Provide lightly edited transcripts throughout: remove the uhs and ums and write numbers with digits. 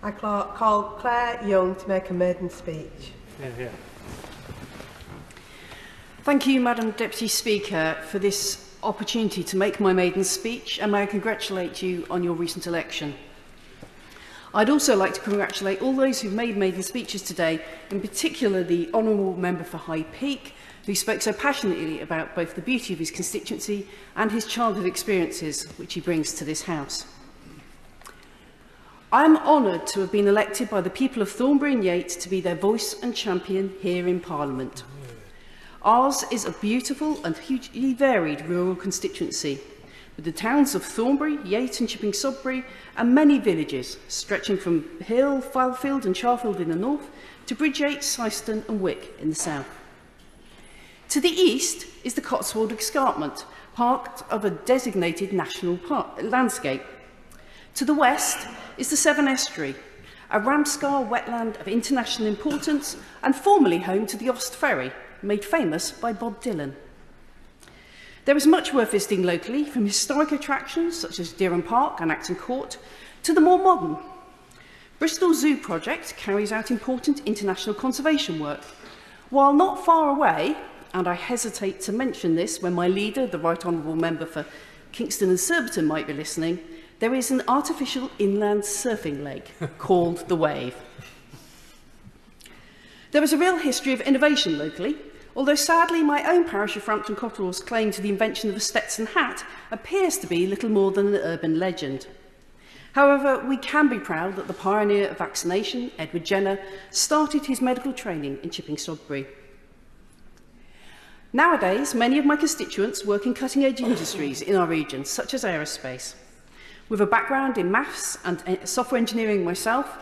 I call Claire Young to make a maiden speech. Yeah. Thank you, Madam Deputy Speaker, for this opportunity to make my maiden speech, and may I congratulate you on your recent election. I'd also like to congratulate all those who've made maiden speeches today, in particular the Honourable Member for High Peak, who spoke so passionately about both the beauty of his constituency and his childhood experiences, which he brings to this House. I am honoured to have been elected by the people of Thornbury and Yate to be their voice and champion here in Parliament. Ours is a beautiful and hugely varied rural constituency, with the towns of Thornbury, Yate and Chipping Sodbury, and many villages stretching from Hill, Filefield and Charfield in the north to Bridgate, Syston and Wick in the south. To the east is the Cotswold Escarpment, part of a designated national landscape. To the west is the Severn Estuary, a Ramscar wetland of international importance and formerly home to the Ost Ferry, made famous by Bob Dylan. There is much worth visiting locally, from historic attractions such as Dereham Park and Acton Court to the more modern. Bristol Zoo Project carries out important international conservation work, while not far away, and I hesitate to mention this when my leader, the Right Honourable Member for Kingston and Surbiton, might be listening, there is an artificial inland surfing lake called the Wave. There is a real history of innovation locally, although sadly my own parish of Frampton Cotterell's claim to the invention of a Stetson hat appears to be little more than an urban legend. However, we can be proud that the pioneer of vaccination, Edward Jenner, started his medical training in Chipping Sodbury. Nowadays, many of my constituents work in cutting-edge industries in our region, such as aerospace. With a background in maths and software engineering myself,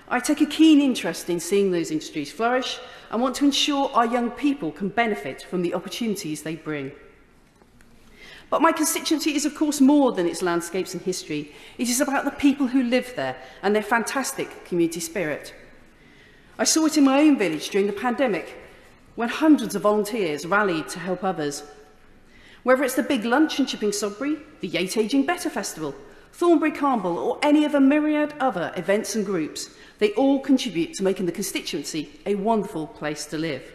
I take a keen interest in seeing those industries flourish and want to ensure our young people can benefit from the opportunities they bring. But my constituency is, of course, more than its landscapes and history. It is about the people who live there and their fantastic community spirit. I saw it in my own village during the pandemic, when hundreds of volunteers rallied to help others. Whether it's the Big Lunch in Chipping Sodbury, the Yate Aging Better Festival, Thornbury Carnival, or any of a myriad other events and groups, they all contribute to making the constituency a wonderful place to live.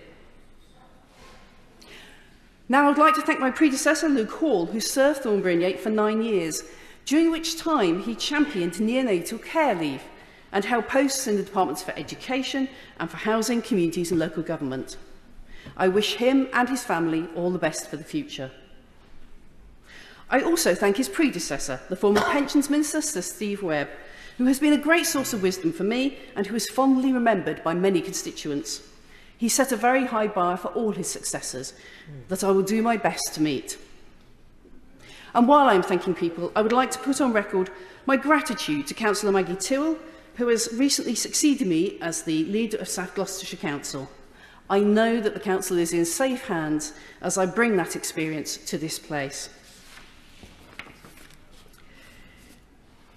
Now I'd like to thank my predecessor, Luke Hall, who served Thornbury and Yate for 9 years, during which time he championed neonatal care leave and held posts in the departments for education and for housing, communities and local government. I wish him and his family all the best for the future. I also thank his predecessor, the former Pensions Minister, Sir Steve Webb, who has been a great source of wisdom for me and who is fondly remembered by many constituents. He set a very high bar for all his successors that I will do my best to meet. And while I'm thanking people, I would like to put on record my gratitude to Councillor Maggie Tyrrell, who has recently succeeded me as the leader of South Gloucestershire Council. I know that the council is in safe hands as I bring that experience to this place.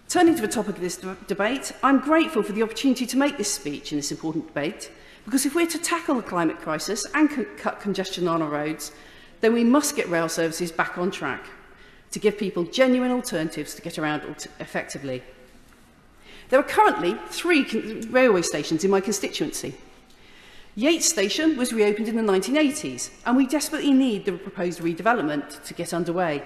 Turning to the topic of this debate, I'm grateful for the opportunity to make this speech in this important debate, because if we're to tackle the climate crisis and cut congestion on our roads, then we must get rail services back on track to give people genuine alternatives to get around effectively. There are currently 3 railway stations in my constituency. Yates Station was reopened in the 1980s, and we desperately need the proposed redevelopment to get underway.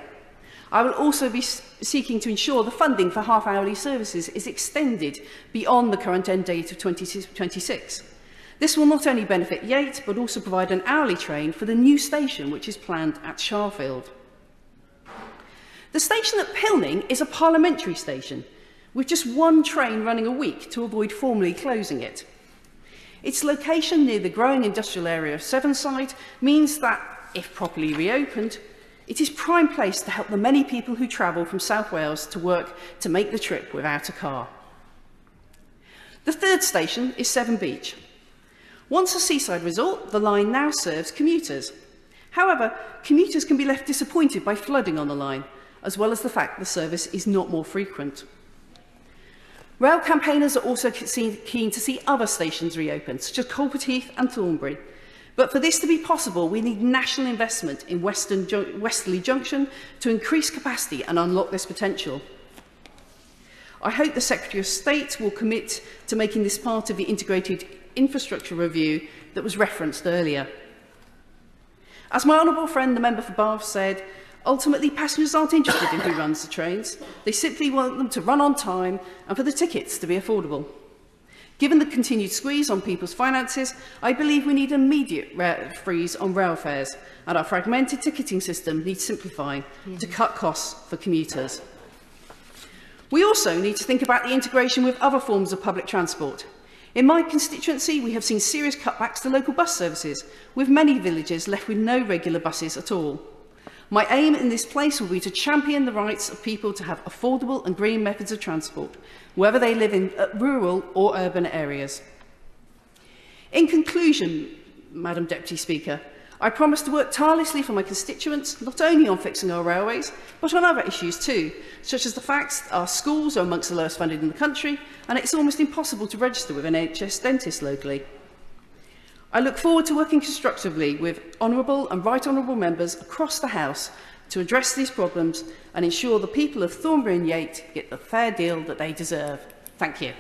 I will also be seeking to ensure the funding for half-hourly services is extended beyond the current end date of 2026. This will not only benefit Yate, but also provide an hourly train for the new station, which is planned at Charfield. The station at Pilning is a parliamentary station, with just 1 train running a week to avoid formally closing it. Its location near the growing industrial area of Sevenside means that, if properly reopened, it is prime place to help the many people who travel from South Wales to work to make the trip without a car. The 3rd station is Severn Beach. Once a seaside resort, the line now serves commuters. However, commuters can be left disappointed by flooding on the line, as well as the fact the service is not more frequent. Rail campaigners are also keen to see other stations reopened, such as Colport Heath and Thornbury. But for this to be possible, we need national investment in Westerly Junction to increase capacity and unlock this potential. I hope the Secretary of State will commit to making this part of the integrated infrastructure review that was referenced earlier. As my honourable friend, the member for Bath, said, ultimately passengers aren't interested in who runs the trains. They simply want them to run on time and for the tickets to be affordable. Given the continued squeeze on people's finances, I believe we need an immediate freeze on rail fares, and our fragmented ticketing system needs simplifying to cut costs for commuters. We also need to think about the integration with other forms of public transport. In my constituency, we have seen serious cutbacks to local bus services, with many villages left with no regular buses at all. My aim in this place will be to champion the rights of people to have affordable and green methods of transport, whether they live in rural or urban areas. In conclusion, Madam Deputy Speaker, I promise to work tirelessly for my constituents, not only on fixing our railways, but on other issues too, such as the fact that our schools are amongst the lowest funded in the country, and it's almost impossible to register with an NHS dentist locally. I look forward to working constructively with honourable and right honourable members across the House to address these problems and ensure the people of Thornbury and Yate get the fair deal that they deserve. Thank you.